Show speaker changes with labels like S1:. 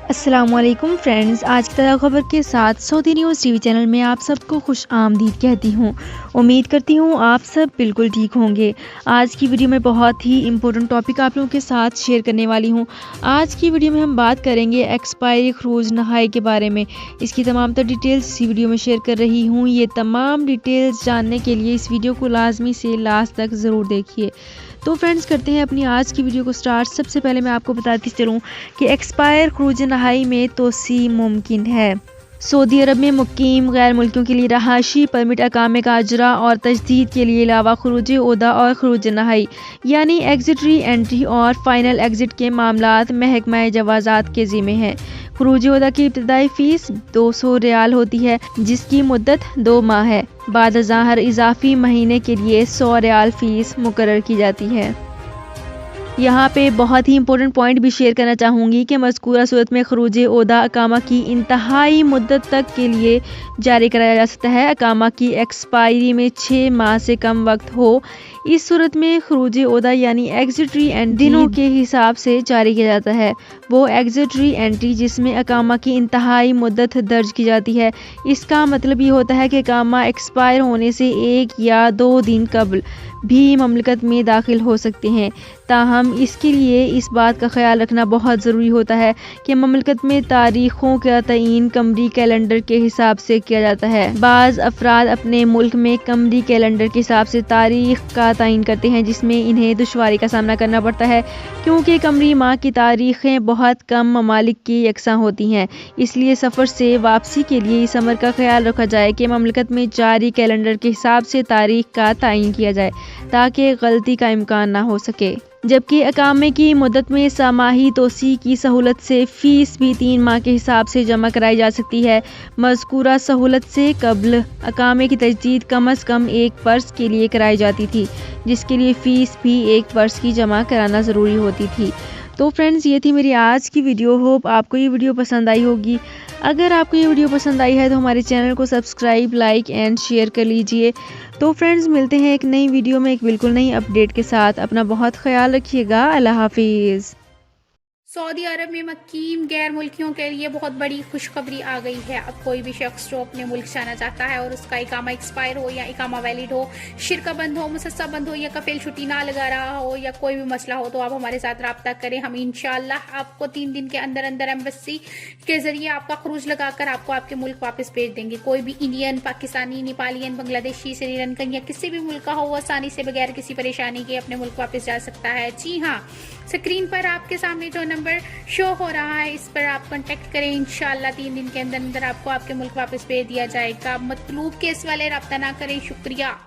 S1: السلام علیکم فرینڈز، آج کی تازہ خبر کے ساتھ سعودی نیوز ٹی وی چینل میں آپ سب کو خوش آمدید کہتی ہوں۔ امید کرتی ہوں آپ سب بالکل ٹھیک ہوں گے۔ آج کی ویڈیو میں بہت ہی امپورٹنٹ ٹاپک آپ لوگوں کے ساتھ شیئر کرنے والی ہوں۔ آج کی ویڈیو میں ہم بات کریں گے ایکسپائری خروج نہائی کے بارے میں۔ اس کی تمام تر ڈیٹیلز اسی ویڈیو میں شیئر کر رہی ہوں۔ یہ تمام ڈیٹیلز جاننے کے لیے اس ویڈیو کو لازمی سے لاسٹ تک ضرور دیکھیے۔ تو فرینڈز کرتے ہیں اپنی آج کی ویڈیو کو سٹارٹ۔ سب سے پہلے میں آپ کو بتاتی چلوں کہ ایکسپائر خروج نہائی میں توسیع ممکن ہے۔ سعودی عرب میں مقیم غیر ملکیوں کے لیے رہائشی پرمٹ اقامے کا اجرا اور تجدید کے لیے علاوہ خروج عہدہ اور خروج نہائی یعنی ایگزٹ ری انٹری اور فائنل ایگزٹ کے معاملات محکمہ جوازات کے ذمہ ہیں۔ خروج عہدہ کی ابتدائی فیس 200 ریال ہوتی ہے جس کی مدت 2 ماہ ہے۔ بعد ازاں ہر اضافی مہینے کے لیے 100 ریال فیس مقرر کی جاتی ہے۔ یہاں پہ بہت ہی امپورٹنٹ پوائنٹ بھی شیئر کرنا چاہوں گی کہ مذکورہ صورت میں خروج عہدہ اقامہ کی انتہائی مدت تک کے لیے جاری کرایا جا سکتا ہے۔ اقامہ کی ایکسپائری میں 6 ماہ سے کم وقت ہو، اس صورت میں خروج عہدہ یعنی ایگزٹ ری انٹری دنوں کے حساب سے جاری کیا جاتا ہے۔ وہ ایگزٹ ری انٹری جس میں اقامہ کی انتہائی مدت درج کی جاتی ہے۔ اس کا مطلب یہ ہوتا ہے کہ اقامہ ایکسپائر ہونے سے 1 یا 2 دن قبل بھی مملکت میں داخل ہو سکتے ہیں۔ تاہم اس کے لیے اس بات کا خیال رکھنا بہت ضروری ہوتا ہے کہ مملکت میں تاریخوں کا تعین قمری کیلنڈر کے حساب سے کیا جاتا ہے۔ بعض افراد اپنے ملک میں قمری کیلنڈر کے حساب سے تاریخ کا تعین کرتے ہیں جس میں انہیں دشواری کا سامنا کرنا پڑتا ہے کیونکہ قمری ماہ کی تاریخیں بہت کم ممالک کی یکساں ہوتی ہیں۔ اس لیے سفر سے واپسی کے لیے اس امر کا خیال رکھا جائے کہ مملکت میں جاری کیلنڈر کے حساب سے تاریخ کا تعین کیا جائے تاکہ غلطی کا امکان نہ ہو سکے۔ جبکہ اقامے کی مدت میں ساماہی توسیع کی سہولت سے فیس بھی 3 ماہ کے حساب سے جمع کرائی جا سکتی ہے۔ مذکورہ سہولت سے قبل اقامے کی تجدید کم از کم 1 برس کے لیے کرائی جاتی تھی جس کے لیے فیس بھی 1 برس کی جمع کرانا ضروری ہوتی تھی۔ تو فرینڈز یہ تھی میری آج کی ویڈیو۔ ہوپ آپ کو یہ ویڈیو پسند آئی ہوگی۔ اگر آپ کو یہ ویڈیو پسند آئی ہے تو ہمارے چینل کو سبسکرائب، لائک اینڈ شیئر کر لیجئے۔ تو فرینڈز ملتے ہیں ایک نئی ویڈیو میں ایک بالکل نئی اپڈیٹ کے ساتھ۔ اپنا بہت خیال رکھیے گا۔ اللہ حافظ۔
S2: سعودی عرب میں مقیم غیر ملکیوں کے لیے بہت بڑی خوشخبری آ گئی ہے۔ اب کوئی بھی شخص جو اپنے ملک جانا چاہتا ہے اور اس کا اقامہ ایکسپائر ہو یا اقامہ ویلڈ ہو، شرکہ بند ہو، مسسہ بند ہو یا کفیل چھٹی نہ لگا رہا ہو یا کوئی بھی مسئلہ ہو تو آپ ہمارے ساتھ رابطہ کریں۔ ہم انشاءاللہ آپ کو 3 دن کے اندر اندر ایمبیسی کے ذریعے آپ کا خروج لگا کر آپ کو آپ کے ملک واپس بھیج دیں گے۔ کوئی بھی انڈین، پاکستانی، نیپالین، بنگلہ دیشی، سری لنکن یا کسی بھی ملک کا ہو، وہ آسانی سے بغیر کسی پریشانی کے اپنے ملک واپس جا سکتا ہے۔ جی ہاں، اسکرین پر آپ کے سامنے جو نمبر شو ہو رہا ہے اس پر آپ کانٹیکٹ کریں۔ انشاءاللہ 3 دن کے اندر اندر آپ کو آپ کے ملک واپس بھیج دیا جائے گا۔ مطلوب کیس والے رابطہ نہ کریں۔ شکریہ۔